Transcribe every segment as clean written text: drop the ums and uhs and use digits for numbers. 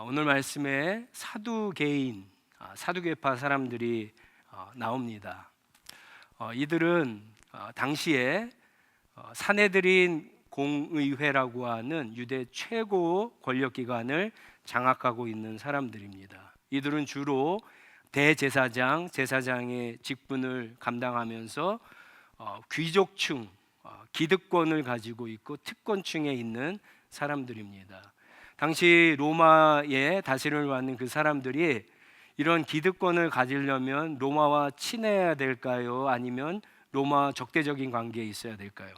오늘 말씀에 사두개인, 사두개파 사람들이 나옵니다. 이들은 당시에 산헤드린 공의회라고 하는 유대 최고 권력기관을 장악하고 있는 사람들입니다. 이들은 주로 대제사장, 제사장의 직분을 감당하면서 귀족층, 기득권을 가지고 있고 특권층에 있는 사람들입니다. 당시 로마의 다스림을 받는 그 사람들이 이런 기득권을 가지려면 로마와 친해야 될까요? 아니면 로마와 적대적인 관계에 있어야 될까요?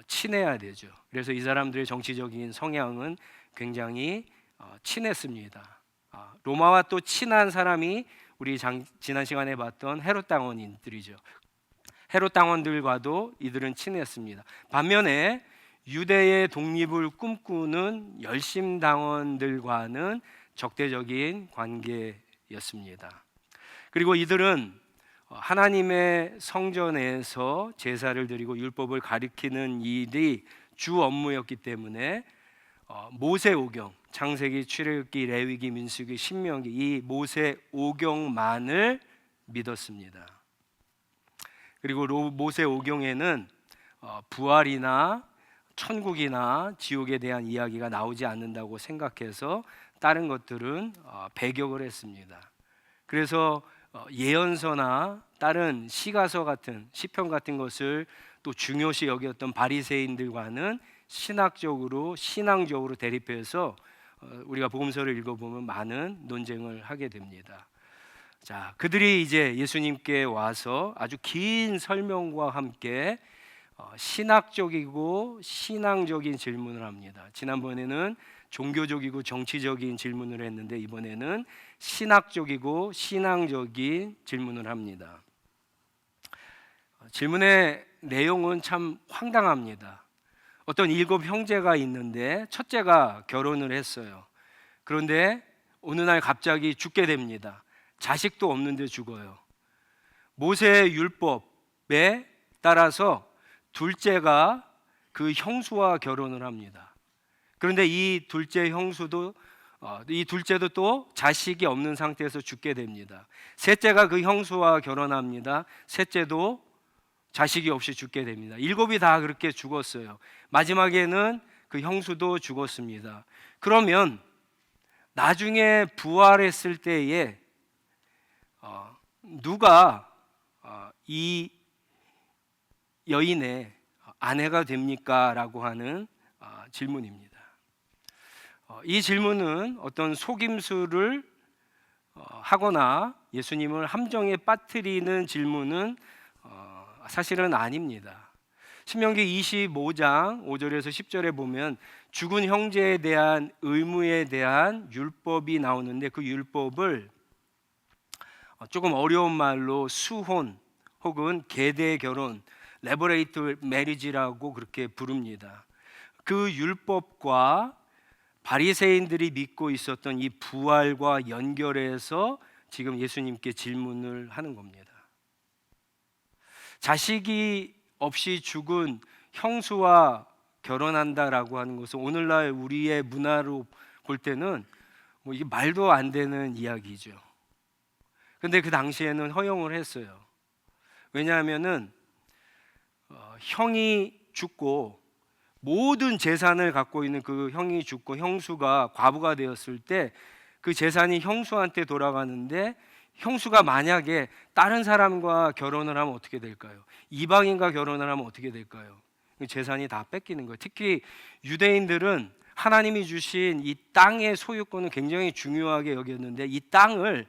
친해야 되죠. 그래서 이 사람들의 정치적인 성향은 굉장히 친했습니다. 로마와 또 친한 사람이 우리 지난 시간에 봤던 헤롯 당원인들이죠. 헤롯 당원들과도 이들은 친했습니다. 반면에 유대의 독립을 꿈꾸는 열심 당원들과는 적대적인 관계였습니다. 그리고 이들은 하나님의 성전에서 제사를 드리고 율법을 가리키는 일이 주 업무였기 때문에 모세 오경, 창세기, 출애굽기, 레위기, 민수기, 신명기 이 모세 오경만을 믿었습니다. 그리고 모세 오경에는 부활이나 천국이나 지옥에 대한 이야기가 나오지 않는다고 생각해서 다른 것들은 배격을 했습니다. 그래서 예언서나 다른 시가서 같은 시편 같은 것을 또 중요시 여겼던 바리새인들과는 신앙적으로 대립해서 우리가 복음서를 읽어보면 많은 논쟁을 하게 됩니다. 자, 그들이 이제 예수님께 와서 아주 긴 설명과 함께 신학적이고 신앙적인 질문을 합니다. 지난번에는 종교적이고 정치적인 질문을 했는데 이번에는 신학적이고 신앙적인 질문을 합니다. 질문의 내용은 참 황당합니다. 어떤 7 형제가 있는데 첫째가 결혼을 했어요. 그런데 어느 날 갑자기 죽게 됩니다. 자식도 없는데 죽어요. 모세 율법에 따라서 둘째가 그 형수와 결혼을 합니다. 그런데 이 둘째도 또 자식이 없는 상태에서 죽게 됩니다. 셋째가 그 형수와 결혼합니다. 셋째도 자식이 없이 죽게 됩니다. 7이 다 그렇게 죽었어요. 마지막에는 그 형수도 죽었습니다. 그러면 나중에 부활했을 때에 누가 이 여인의 아내가 됩니까? 라고 하는 질문입니다. 이 질문은 어떤 속임수를 하거나 예수님을 함정에 빠뜨리는 질문은 사실은 아닙니다. 신명기 25장 5절에서 10절에 보면 죽은 형제에 대한 의무에 대한 율법이 나오는데 그 율법을 조금 어려운 말로 수혼 혹은 계대 결혼, 레버레이트 메리지라고 그렇게 부릅니다. 그 율법과 바리새인들이 믿고 있었던 이 부활과 연결해서 지금 예수님께 질문을 하는 겁니다. 자식이 없이 죽은 형수와 결혼한다라고 하는 것은 오늘날 우리의 문화로 볼 때는 이게 말도 안 되는 이야기죠. 근데 그 당시에는 허용을 했어요. 왜냐하면은 형이 죽고 모든 재산을 갖고 있는 그 형이 죽고 형수가 과부가 되었을 때 그 재산이 형수한테 돌아가는데 형수가 만약에 다른 사람과 결혼을 하면 어떻게 될까요? 이방인과 결혼을 하면 어떻게 될까요? 재산이 다 뺏기는 거예요. 특히 유대인들은 하나님이 주신 이 땅의 소유권을 굉장히 중요하게 여겼는데 이 땅을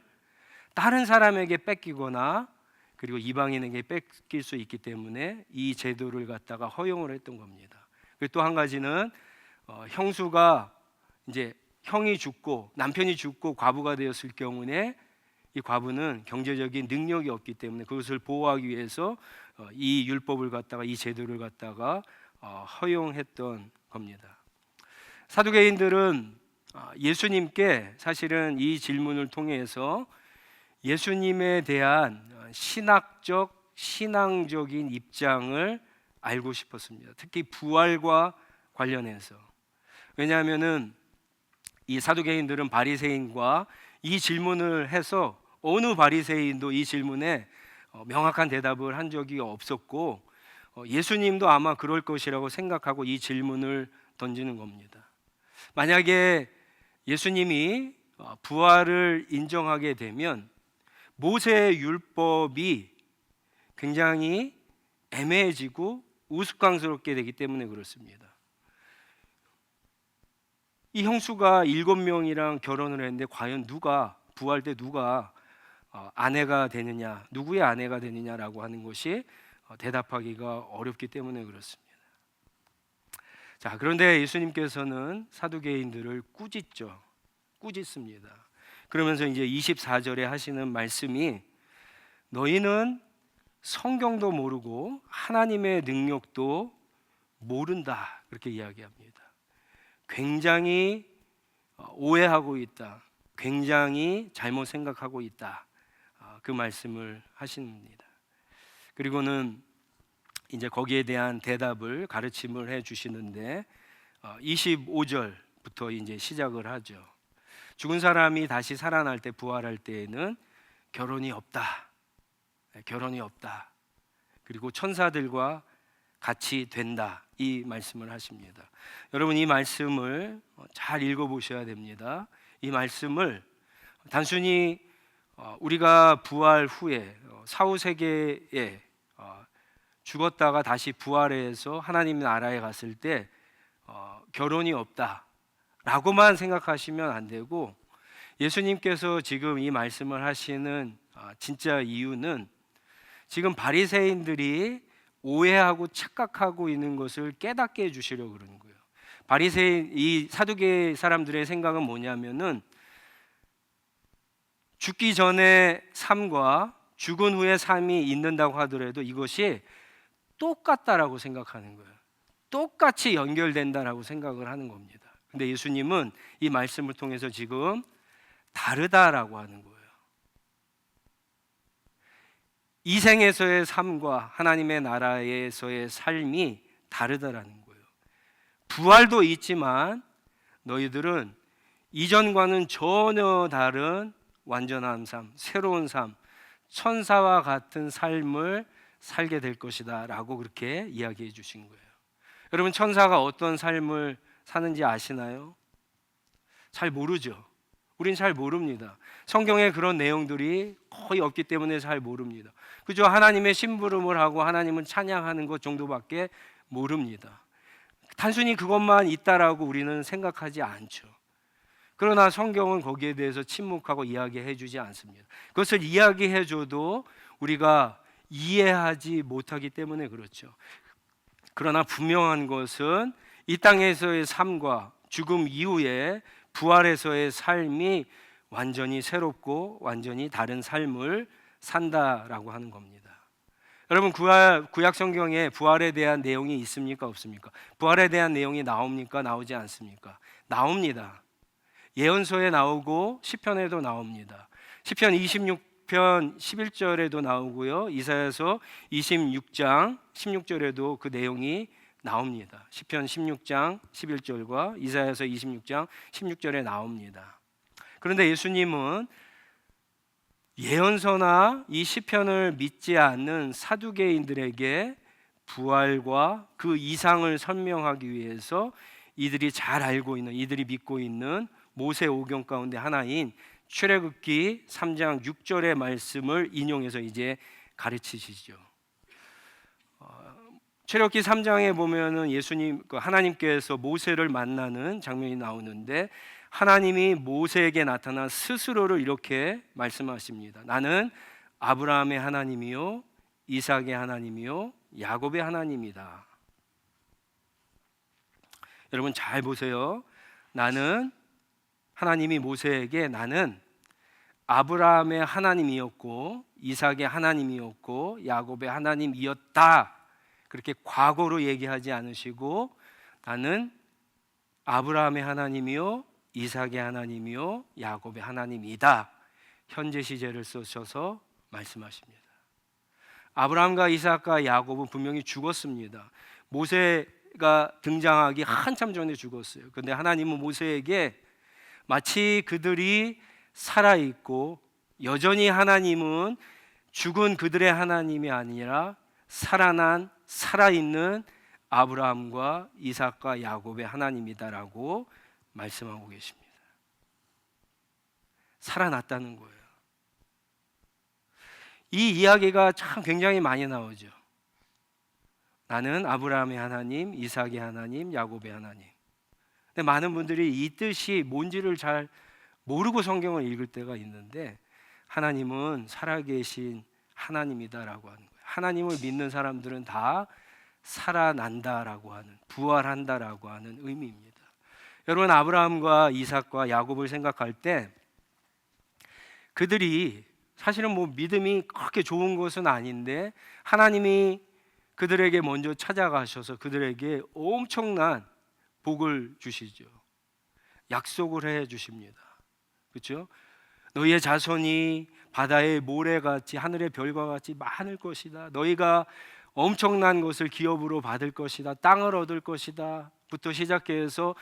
다른 사람에게 뺏기거나 그리고 이방인에게 뺏길 수 있기 때문에 이 제도를 갖다가 허용을 했던 겁니다. 그리고 또 한 가지는 형수가 이제 형이 죽고 남편이 죽고 과부가 되었을 경우에 이 과부는 경제적인 능력이 없기 때문에 그것을 보호하기 위해서 이 율법을 갖다가 이 제도를 갖다가 허용했던 겁니다. 사두개인들은 예수님께 사실은 이 질문을 통해서 예수님에 대한 신학적, 신앙적인 입장을 알고 싶었습니다. 특히 부활과 관련해서. 왜냐하면은 이 사두개인들은 바리새인과 이 질문을 해서 어느 바리새인도 이 질문에 명확한 대답을 한 적이 없었고 예수님도 아마 그럴 것이라고 생각하고 이 질문을 던지는 겁니다. 만약에 예수님이 부활을 인정하게 되면 모세의 율법이 굉장히 애매해지고 우스꽝스럽게 되기 때문에 그렇습니다. 이 형수가 7명이랑 결혼을 했는데 과연 누가 부활 때 누가 아내가 되느냐, 누구의 아내가 되느냐라고 하는 것이 대답하기가 어렵기 때문에 그렇습니다. 자, 그런데 예수님께서는 사두개인들을 꾸짖습니다. 그러면서 이제 24절에 하시는 말씀이 너희는 성경도 모르고 하나님의 능력도 모른다, 그렇게 이야기합니다. 굉장히 오해하고 있다, 굉장히 잘못 생각하고 있다, 그 말씀을 하십니다. 그리고는 이제 거기에 대한 대답을 가르침을 해 주시는데 25절부터 이제 시작을 하죠. 죽은 사람이 다시 살아날 때, 부활할 때에는 결혼이 없다. 그리고 천사들과 같이 된다, 이 말씀을 하십니다. 여러분, 이 말씀을 잘 읽어보셔야 됩니다. 이 말씀을 단순히 우리가 부활 후에 사후세계에 죽었다가 다시 부활해서 하나님 나라에 갔을 때 결혼이 없다라고만 생각하시면 안 되고, 예수님께서 지금 이 말씀을 하시는 진짜 이유는 지금 바리새인들이 오해하고 착각하고 있는 것을 깨닫게 해주시려고 그러는 거예요. 바리새인, 이 사두개 사람들의 생각은 뭐냐면은 죽기 전에 삶과 죽은 후의 삶이 있는다고 하더라도 이것이 똑같다라고 생각하는 거예요. 똑같이 연결된다라고 생각을 하는 겁니다. 근데 예수님은 이 말씀을 통해서 지금 다르다라고 하는 거예요. 이 생에서의 삶과 하나님의 나라에서의 삶이 다르다라는 거예요. 부활도 있지만 너희들은 이전과는 전혀 다른 완전한 삶, 새로운 삶, 천사와 같은 삶을 살게 될 것이다 라고 그렇게 이야기해 주신 거예요. 여러분, 천사가 어떤 삶을 사는지 아시나요? 잘 모르죠. 우린 잘 모릅니다. 성경에 그런 내용들이 거의 없기 때문에 잘 모릅니다. 그저 하나님의 심부름을 하고 하나님을 찬양하는 것 정도밖에 모릅니다. 단순히 그것만 있다라고 우리는 생각하지 않죠. 그러나 성경은 거기에 대해서 침묵하고 이야기해 주지 않습니다. 그것을 이야기해 줘도 우리가 이해하지 못하기 때문에 그렇죠. 그러나 분명한 것은 이 땅에서의 삶과 죽음 이후에 부활에서의 삶이 완전히 새롭고 완전히 다른 삶을 산다라고 하는 겁니다. 여러분, 구약 성경에 부활에 대한 내용이 있습니까, 없습니까? 부활에 대한 내용이 나옵니까, 나오지 않습니까? 나옵니다. 예언서에 나오고 시편에도 나옵니다. 시편 26편 11절에도 나오고요, 이사야서 26장 16절에도 그 내용이 나옵니다. 시편 16장 11절과 이사야서 26장 16절에 나옵니다. 그런데 예수님은 예언서나 이 시편을 믿지 않는 사두개인들에게 부활과 그 이상을 설명하기 위해서 이들이 잘 알고 있는, 이들이 믿고 있는 모세 오경 가운데 하나인 출애굽기 3장 6절의 말씀을 인용해서 이제 가르치시죠. 출애굽기 3장에 보면은 예수님, 하나님께서 모세를 만나는 장면이 나오는데 하나님이 모세에게 나타나 스스로를 이렇게 말씀하십니다. 나는 아브라함의 하나님이요, 이삭의 하나님이요, 야곱의 하나님이다. 여러분 잘 보세요. 나는, 하나님이 모세에게 나는 아브라함의 하나님이었고 이삭의 하나님이었고 야곱의 하나님이었다, 그렇게 과거로 얘기하지 않으시고 나는 아브라함의 하나님이요, 이삭의 하나님이요, 야곱의 하나님이다, 현재 시제를 쓰셔서 말씀하십니다. 아브라함과 이삭과 야곱은 분명히 죽었습니다. 모세가 등장하기 한참 전에 죽었어요. 그런데 하나님은 모세에게 마치 그들이 살아있고 여전히 하나님은 죽은 그들의 하나님이 아니라 살아난 살아있는 아브라함과 이삭과 야곱의 하나님이다라고 말씀하고 계십니다. 살아났다는 거예요. 이 이야기가 참 굉장히 많이 나오죠. 나는 아브라함의 하나님, 이삭의 하나님, 야곱의 하나님. 근데 많은 분들이 이 뜻이 뭔지를 잘 모르고 성경을 읽을 때가 있는데, 하나님은 살아계신 하나님이다라고 하는 거예요. 하나님을 믿는 사람들은 다 살아난다라고 하는, 부활한다라고 하는 의미입니다. 여러분, 아브라함과 이삭과 야곱을 생각할 때 그들이 사실은 믿음이 그렇게 좋은 것은 아닌데 하나님이 그들에게 먼저 찾아가셔서 그들에게 엄청난 복을 주시죠. 약속을 해 주십니다. 그렇죠? 너희의 자손이 바다의 모래같이 하늘의 별과 같이 많을 것이다. 너희가 엄청난 것을 기업으로 받을 것이다. 땅을 얻을 것이다. 부터 시작해서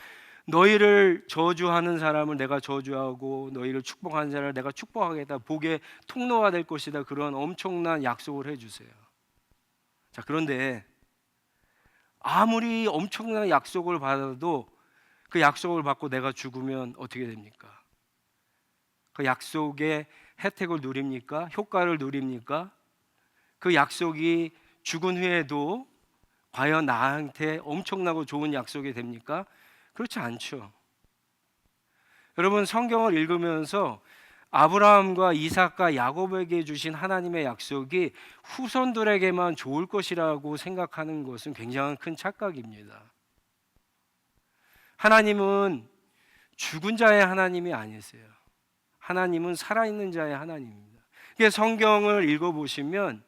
너희를 저주하는 사람을 내가 저주하고 너희를 축복하는 사람을 내가 축복하겠다. 복의 통로가 될 것이다. 그런 엄청난 약속을 해주세요. 자, 그런데 아무리 엄청난 약속을 받아도 그 약속을 받고 내가 죽으면 어떻게 됩니까? 그 약속의 혜택을 누립니까? 효과를 누립니까? 그 약속이 죽은 후에도 과연 나한테 엄청나고 좋은 약속이 됩니까? 그렇지 않죠. 여러분, 성경을 읽으면서 아브라함과 이삭과 야곱에게 주신 하나님의 약속이 후손들에게만 좋을 것이라고 생각하는 것은 굉장히 큰 착각입니다. 하나님은 죽은 자의 하나님이 아니세요. 하나님은 살아있는 자의 하나님입니다. 성경을 읽어보시면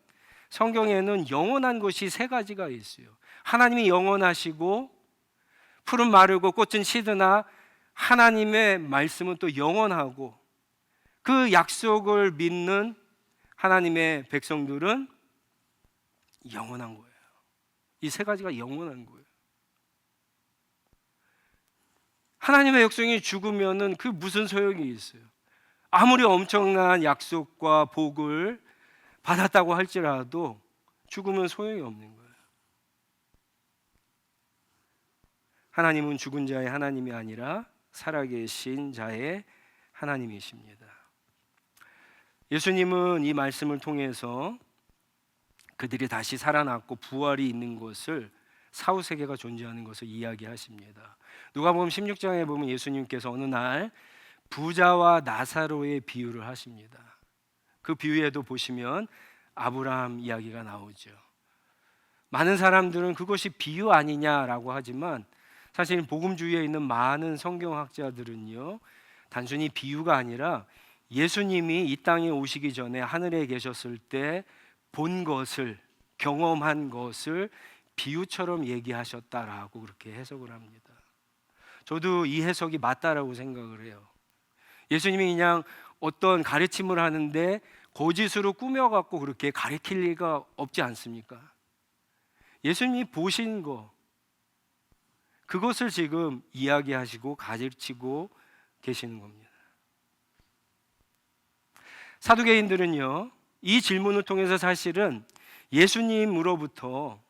성경에는 영원한 것이 세 가지가 있어요. 하나님이 영원하시고 푸른 마르고 꽃은 시드나 하나님의 말씀은 또 영원하고 그 약속을 믿는 하나님의 백성들은 영원한 거예요. 이 세 가지가 영원한 거예요. 하나님의 백성이 죽으면은 그 무슨 소용이 있어요? 아무리 엄청난 약속과 복을 받았다고 할지라도 죽으면 소용이 없는 거예요. 하나님은 죽은 자의 하나님이 아니라 살아계신 자의 하나님이십니다. 예수님은 이 말씀을 통해서 그들이 다시 살아났고 부활이 있는 것을, 사후세계가 존재하는 것을 이야기하십니다. 누가복음 16장에 보면 예수님께서 어느 날 부자와 나사로의 비유를 하십니다. 그 비유에도 보시면 아브라함 이야기가 나오죠. 많은 사람들은 그것이 비유 아니냐라고 하지만 사실 복음주의에 있는 많은 성경학자들은요, 단순히 비유가 아니라 예수님이 이 땅에 오시기 전에 하늘에 계셨을 때 본 것을, 경험한 것을 비유처럼 얘기하셨다라고 그렇게 해석을 합니다. 저도 이 해석이 맞다라고 생각을 해요. 예수님이 그냥 어떤 가르침을 하는데 거짓으로 꾸며갖고 그렇게 가르칠 리가 없지 않습니까? 예수님이 보신 거, 그것을 지금 이야기하시고 가르치고 계시는 겁니다. 사두개인들은요, 이 질문을 통해서 사실은 예수님으로부터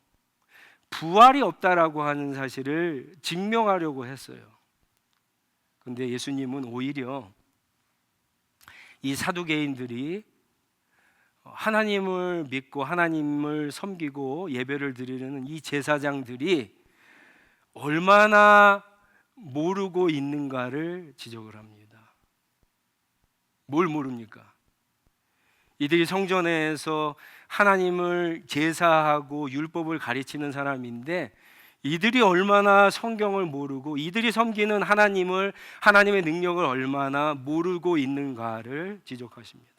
부활이 없다라고 하는 사실을 증명하려고 했어요. 그런데 예수님은 오히려 이 사두개인들이 하나님을 믿고 하나님을 섬기고 예배를 드리는 이 제사장들이 얼마나 모르고 있는가를 지적을 합니다. 뭘 모릅니까? 이들이 성전에서 하나님을 제사하고 율법을 가르치는 사람인데 이들이 얼마나 성경을 모르고 이들이 섬기는 하나님을, 하나님의 능력을 얼마나 모르고 있는가를 지적하십니다.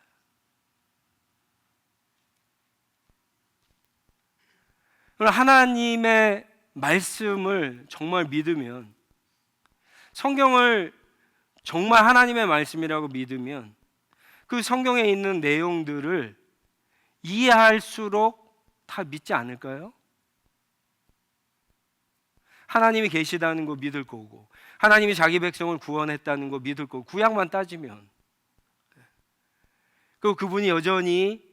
하나님의 말씀을 정말 믿으면, 성경을 정말 하나님의 말씀이라고 믿으면 그 성경에 있는 내용들을 이해할수록 다 믿지 않을까요? 하나님이 계시다는 거 믿을 거고, 하나님이 자기 백성을 구원했다는 거 믿을 거고, 구약만 따지면 그분이 여전히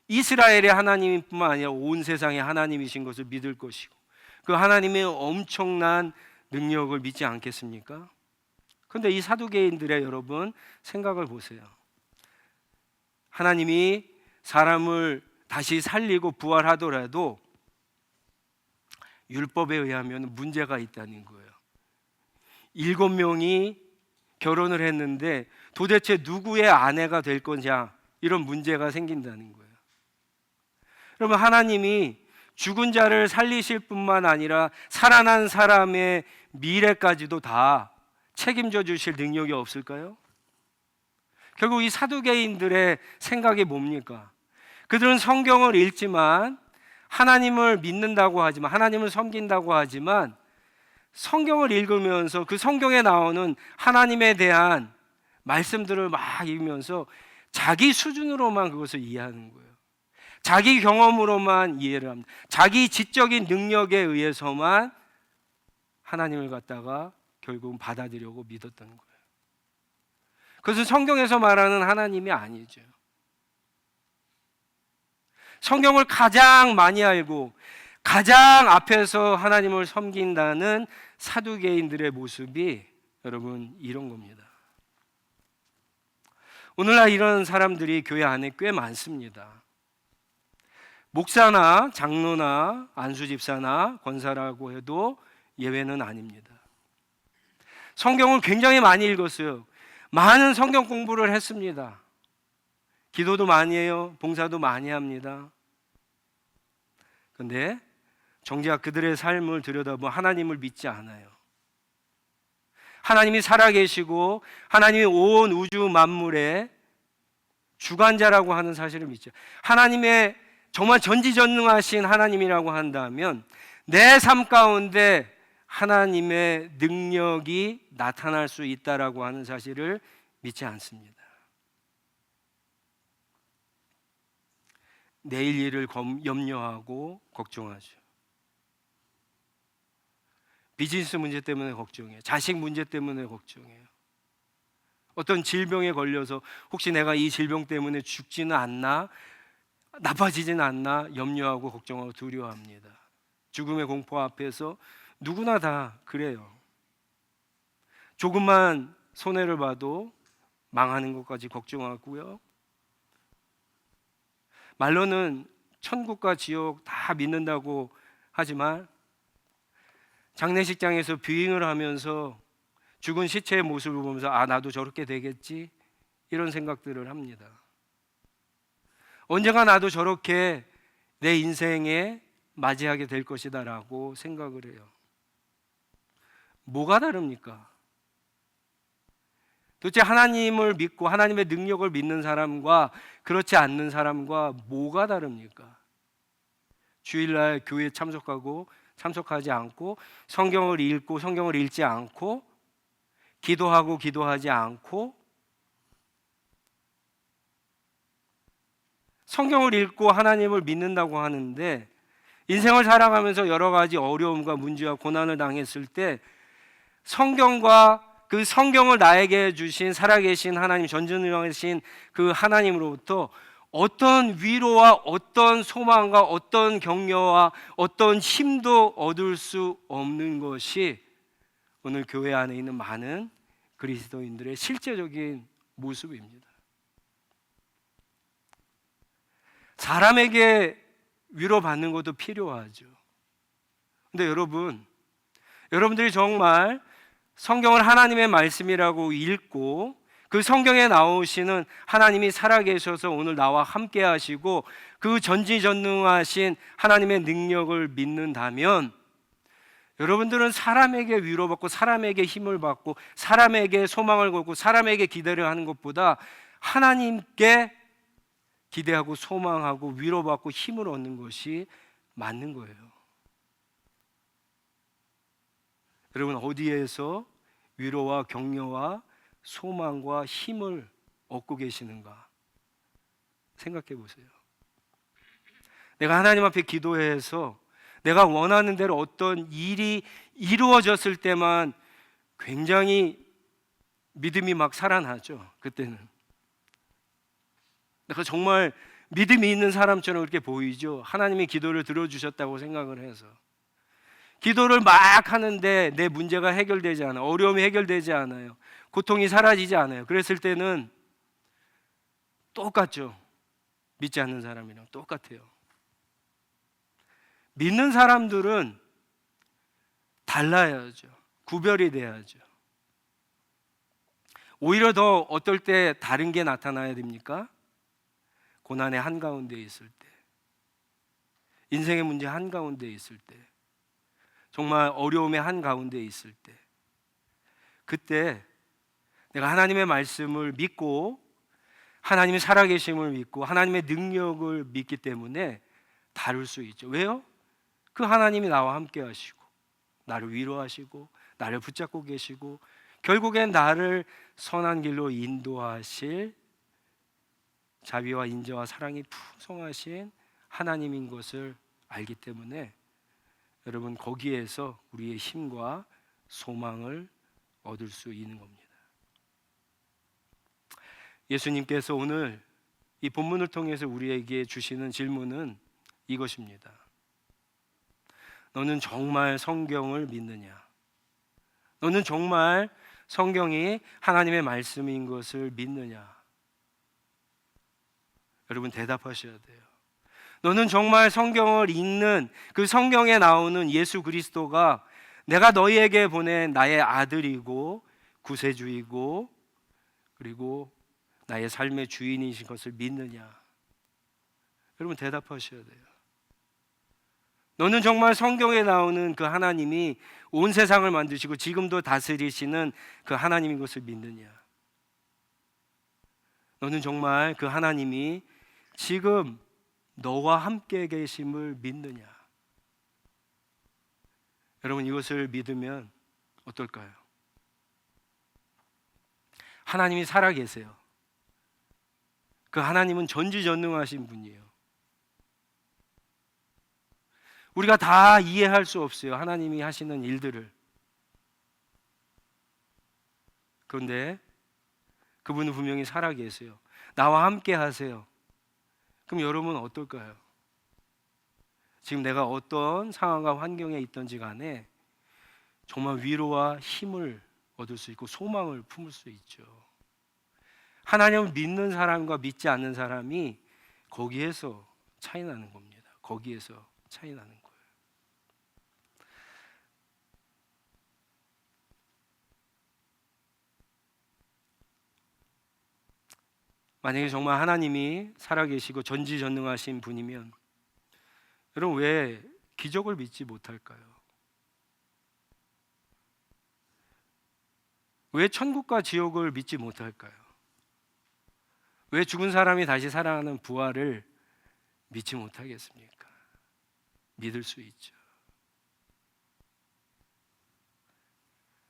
이스라엘의 하나님뿐만 아니라 온 세상의 하나님이신 것을 믿을 것이고, 그 하나님의 엄청난 능력을 믿지 않겠습니까? 그런데 이 사두개인들의 여러분 생각을 보세요. 하나님이 사람을 다시 살리고 부활하더라도 율법에 의하면 문제가 있다는 거예요. 7명이 결혼을 했는데 도대체 누구의 아내가 될 거냐, 이런 문제가 생긴다는 거예요. 여러분, 하나님이 죽은 자를 살리실 뿐만 아니라 살아난 사람의 미래까지도 다 책임져 주실 능력이 없을까요? 결국 이 사두개인들의 생각이 뭡니까? 그들은 성경을 읽지만, 하나님을 믿는다고 하지만, 하나님을 섬긴다고 하지만, 성경을 읽으면서 그 성경에 나오는 하나님에 대한 말씀들을 막 읽으면서 자기 수준으로만 그것을 이해하는 거예요. 자기 경험으로만 이해를 합니다. 자기 지적인 능력에 의해서만 하나님을 갖다가 결국은 받아들이려고 믿었던 거예요. 그것은 성경에서 말하는 하나님이 아니죠. 성경을 가장 많이 알고 가장 앞에서 하나님을 섬긴다는 사두개인들의 모습이 여러분 이런 겁니다. 오늘날 이런 사람들이 교회 안에 꽤 많습니다. 목사나 장로나 안수집사나 권사라고 해도 예외는 아닙니다. 성경을 굉장히 많이 읽었어요. 많은 성경 공부를 했습니다. 기도도 많이 해요. 봉사도 많이 합니다. 그런데 정작 그들의 삶을 들여다보면 하나님을 믿지 않아요. 하나님이 살아계시고 하나님이 온 우주 만물의 주관자라고 하는 사실을 믿죠. 하나님의 정말 전지전능하신 하나님이라고 한다면 내 삶 가운데 하나님의 능력이 나타날 수 있다라고 하는 사실을 믿지 않습니다. 내일 일을 염려하고 걱정하죠. 비즈니스 문제 때문에 걱정해요. 자식 문제 때문에 걱정해요. 어떤 질병에 걸려서 혹시 내가 이 질병 때문에 죽지는 않나, 나빠지진 않나 염려하고 걱정하고 두려워합니다. 죽음의 공포 앞에서 누구나 다 그래요. 조금만 손해를 봐도 망하는 것까지 걱정하고요. 말로는 천국과 지옥 다 믿는다고 하지만 장례식장에서 뷰잉을 하면서 죽은 시체의 모습을 보면서 나도 저렇게 되겠지, 이런 생각들을 합니다. 언젠가 나도 저렇게 내 인생에 맞이하게 될 것이다 라고 생각을 해요. 뭐가 다릅니까? 도대체 하나님을 믿고 하나님의 능력을 믿는 사람과 그렇지 않는 사람과 뭐가 다릅니까? 주일날 교회에 참석하지 않고, 성경을 읽고 성경을 읽지 않고, 기도하고 기도하지 않고, 성경을 읽고 하나님을 믿는다고 하는데 인생을 살아가면서 여러 가지 어려움과 문제와 고난을 당했을 때 성경과 그 성경을 나에게 주신 살아계신 하나님, 전지전능하신 그 하나님으로부터 어떤 위로와 어떤 소망과 어떤 격려와 어떤 힘도 얻을 수 없는 것이 오늘 교회 안에 있는 많은 그리스도인들의 실제적인 모습입니다. 사람에게 위로받는 것도 필요하죠. 근데 여러분들이 정말 성경을 하나님의 말씀이라고 읽고 그 성경에 나오시는 하나님이 살아계셔서 오늘 나와 함께 하시고 그 전지전능하신 하나님의 능력을 믿는다면 여러분들은 사람에게 위로받고 사람에게 힘을 받고 사람에게 소망을 걸고 사람에게 기대를 하는 것보다 하나님께 기대하고 소망하고 위로받고 힘을 얻는 것이 맞는 거예요. 여러분, 어디에서 위로와 격려와 소망과 힘을 얻고 계시는가 생각해 보세요. 내가 하나님 앞에 기도해서 내가 원하는 대로 어떤 일이 이루어졌을 때만 굉장히 믿음이 막 살아나죠. 그때는. 그러니까 정말 믿음이 있는 사람처럼 그렇게 보이죠. 하나님이 기도를 들어주셨다고 생각을 해서. 기도를 막 하는데 내 문제가 해결되지 않아요. 어려움이 해결되지 않아요. 고통이 사라지지 않아요. 그랬을 때는 똑같죠. 믿지 않는 사람이랑 똑같아요. 믿는 사람들은 달라야죠. 구별이 돼야죠. 오히려 더 어떨 때 다른 게 나타나야 됩니까? 고난의 한가운데 있을 때, 인생의 문제 한가운데 있을 때, 정말 어려움의 한가운데 있을 때, 그때 내가 하나님의 말씀을 믿고 하나님의 살아계심을 믿고 하나님의 능력을 믿기 때문에 다룰 수 있죠. 왜요? 그 하나님이 나와 함께 하시고 나를 위로하시고 나를 붙잡고 계시고 결국엔 나를 선한 길로 인도하실 자비와 인자와 사랑이 풍성하신 하나님인 것을 알기 때문에 여러분 거기에서 우리의 힘과 소망을 얻을 수 있는 겁니다. 예수님께서 오늘 이 본문을 통해서 우리에게 주시는 질문은 이것입니다. 너는 정말 성경을 믿느냐? 너는 정말 성경이 하나님의 말씀인 것을 믿느냐? 여러분 대답하셔야 돼요. 너는 정말 성경을 읽는 그 성경에 나오는 예수 그리스도가 내가 너희에게 보낸 나의 아들이고 구세주이고 그리고 나의 삶의 주인이신 것을 믿느냐? 여러분 대답하셔야 돼요. 너는 정말 성경에 나오는 그 하나님이 온 세상을 만드시고 지금도 다스리시는 그 하나님인 것을 믿느냐? 너는 정말 그 하나님이 지금 너와 함께 계심을 믿느냐? 여러분 이것을 믿으면 어떨까요? 하나님이 살아계세요. 그 하나님은 전지전능하신 분이에요. 우리가 다 이해할 수 없어요. 하나님이 하시는 일들을. 그런데 그분은 분명히 살아계세요. 나와 함께 하세요. 그럼 여러분은 어떨까요? 지금 내가 어떤 상황과 환경에 있든지 간에 정말 위로와 힘을 얻을 수 있고 소망을 품을 수 있죠. 하나님을 믿는 사람과 믿지 않는 사람이 거기에서 차이 나는 겁니다. 거기에서 차이 나는 거예요. 만약에 정말 하나님이 살아계시고 전지전능하신 분이면 여러분 왜 기적을 믿지 못할까요? 왜 천국과 지옥을 믿지 못할까요? 왜 죽은 사람이 다시 살아나는 부활을 믿지 못하겠습니까? 믿을 수 있죠.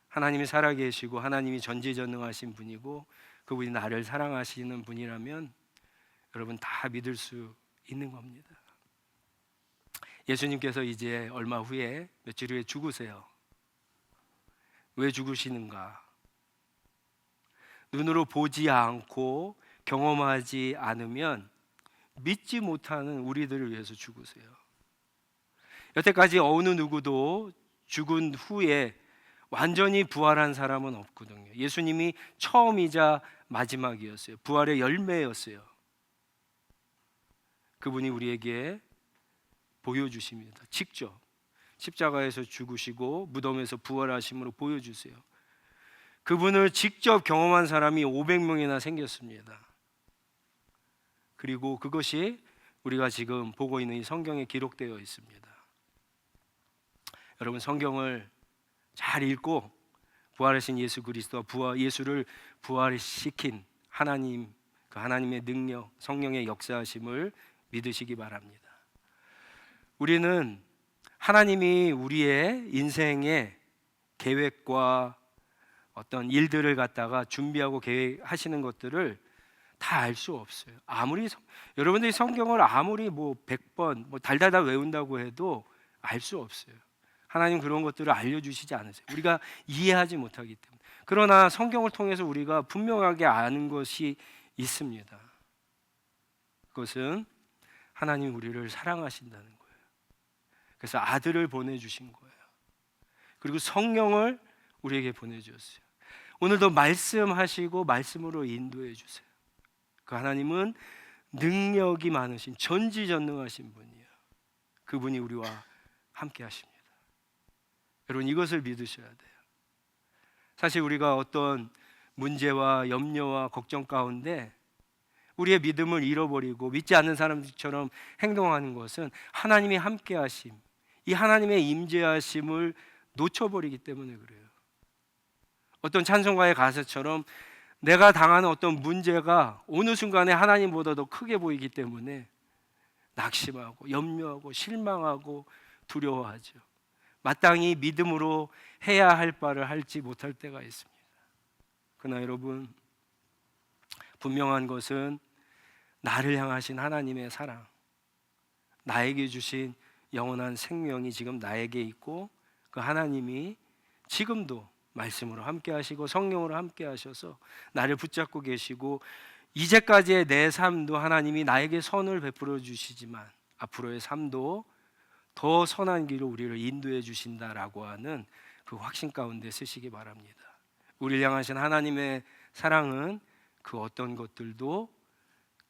하나님이 살아계시고 하나님이 전지전능하신 분이고 그분이 나를 사랑하시는 분이라면 여러분 다 믿을 수 있는 겁니다. 예수님께서 이제 얼마 후에 며칠 후에 죽으세요. 왜 죽으시는가? 눈으로 보지 않고 경험하지 않으면 믿지 못하는 우리들을 위해서 죽으세요. 여태까지 어느 누구도 죽은 후에 완전히 부활한 사람은 없거든요. 예수님이 처음이자 마지막이었어요. 부활의 열매였어요. 그분이 우리에게 보여주십니다. 직접 십자가에서 죽으시고 무덤에서 부활하심으로 보여주세요. 그분을 직접 경험한 사람이 500명이나 생겼습니다. 그리고 그것이 우리가 지금 보고 있는 이 성경에 기록되어 있습니다. 여러분 성경을 잘 읽고 부활하신 예수 그리스도와 예수를 부활시킨 하나님, 그 하나님의 능력, 성령의 역사하심을 믿으시기 바랍니다. 우리는 하나님이 우리의 인생의 계획과 어떤 일들을 갖다가 준비하고 계획하시는 것들을 다 알 수 없어요. 여러분들이 성경을 아무리 100번 달달달 외운다고 해도 알 수 없어요. 하나님 그런 것들을 알려주시지 않으세요. 우리가 이해하지 못하기 때문에. 그러나 성경을 통해서 우리가 분명하게 아는 것이 있습니다. 그것은 하나님 우리를 사랑하신다는 거예요. 그래서 아들을 보내주신 거예요. 그리고 성령을 우리에게 보내주셨어요. 오늘도 말씀하시고 말씀으로 인도해 주세요. 그 하나님은 능력이 많으신 전지전능하신 분이에요. 그분이 우리와 함께 하십니다. 여러분 이것을 믿으셔야 돼요. 사실 우리가 어떤 문제와 염려와 걱정 가운데 우리의 믿음을 잃어버리고 믿지 않는 사람들처럼 행동하는 것은 하나님이 함께 하심, 이 하나님의 임재하심을 놓쳐버리기 때문에 그래요. 어떤 찬송가의 가사처럼 내가 당하는 어떤 문제가 어느 순간에 하나님보다 더 크게 보이기 때문에 낙심하고 염려하고 실망하고 두려워하죠. 마땅히 믿음으로 해야 할 바를 하지 못할 때가 있습니다. 그러나 여러분 분명한 것은 나를 향하신 하나님의 사랑, 나에게 주신 영원한 생명이 지금 나에게 있고 그 하나님이 지금도 말씀으로 함께 하시고 성령으로 함께 하셔서 나를 붙잡고 계시고 이제까지의 내 삶도 하나님이 나에게 선을 베풀어 주시지만 앞으로의 삶도 더 선한 길로 우리를 인도해 주신다라고 하는 그 확신 가운데 쓰시기 바랍니다. 우리를 향하신 하나님의 사랑은 그 어떤 것들도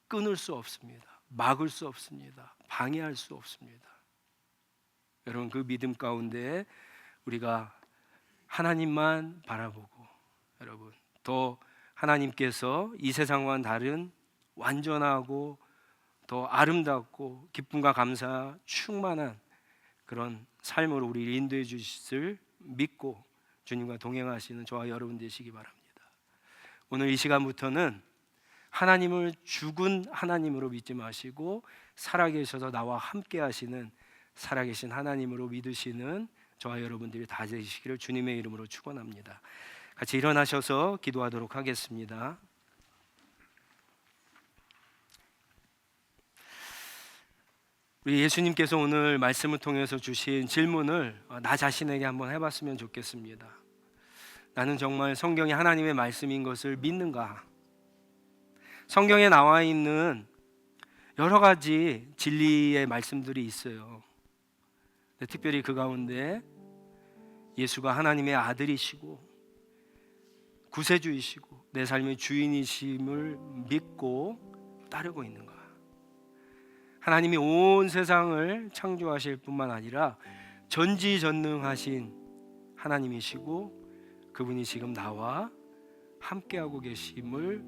끊을 수 없습니다. 막을 수 없습니다. 방해할 수 없습니다. 여러분 그 믿음 가운데 우리가 하나님만 바라보고 여러분 더 하나님께서 이 세상과는 다른 완전하고 더 아름답고 기쁨과 감사 충만한 그런 삶으로 우리를 인도해 주실 믿고 주님과 동행하시는 저와 여러분 되시기 바랍니다. 오늘 이 시간부터는 하나님을 죽은 하나님으로 믿지 마시고 살아계셔서 나와 함께 하시는 살아계신 하나님으로 믿으시는 저와 여러분들이 다 되시기를 주님의 이름으로 축원합니다. 같이 일어나셔서 기도하도록 하겠습니다. 우리 예수님께서 오늘 말씀을 통해서 주신 질문을 나 자신에게 한번 해봤으면 좋겠습니다. 나는 정말 성경이 하나님의 말씀인 것을 믿는가? 성경에 나와 있는 여러 가지 진리의 말씀들이 있어요. 특별히 그 가운데 예수가 하나님의 아들이시고 구세주이시고 내 삶의 주인이심을 믿고 따르고 있는가? 하나님이 온 세상을 창조하실 뿐만 아니라 전지전능하신 하나님이시고 그분이 지금 나와 함께하고 계심을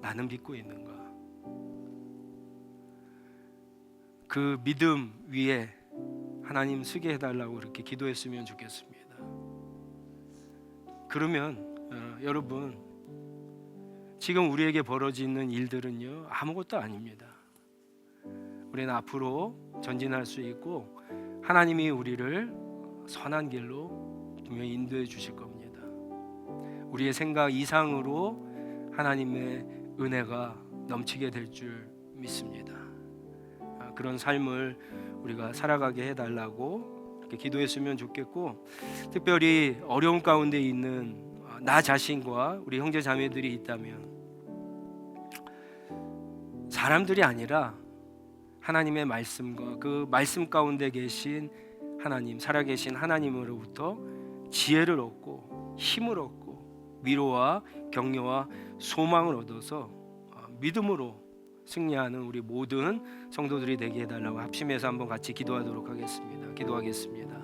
나는 믿고 있는가? 그 믿음 위에 하나님 쓰게 해달라고 그렇게 기도했으면 좋겠습니다. 그러면 여러분 지금 우리에게 벌어지는 일들은요 아무것도 아닙니다. 우리는 앞으로 전진할 수 있고 하나님이 우리를 선한 길로 분명히 인도해 주실 겁니다. 우리의 생각 이상으로 하나님의 은혜가 넘치게 될 줄 믿습니다. 그런 삶을 우리가 살아가게 해달라고 이렇게 기도했으면 좋겠고 특별히 어려움 가운데 있는 나 자신과 우리 형제 자매들이 있다면 사람들이 아니라 하나님의 말씀과 그 말씀 가운데 계신 하나님, 살아계신 하나님으로부터 지혜를 얻고 힘을 얻고 위로와 격려와 소망을 얻어서 믿음으로 승리하는 우리 모든 성도들이 되게 해달라고 합심해서 한번 같이 기도하도록 하겠습니다. 기도하겠습니다.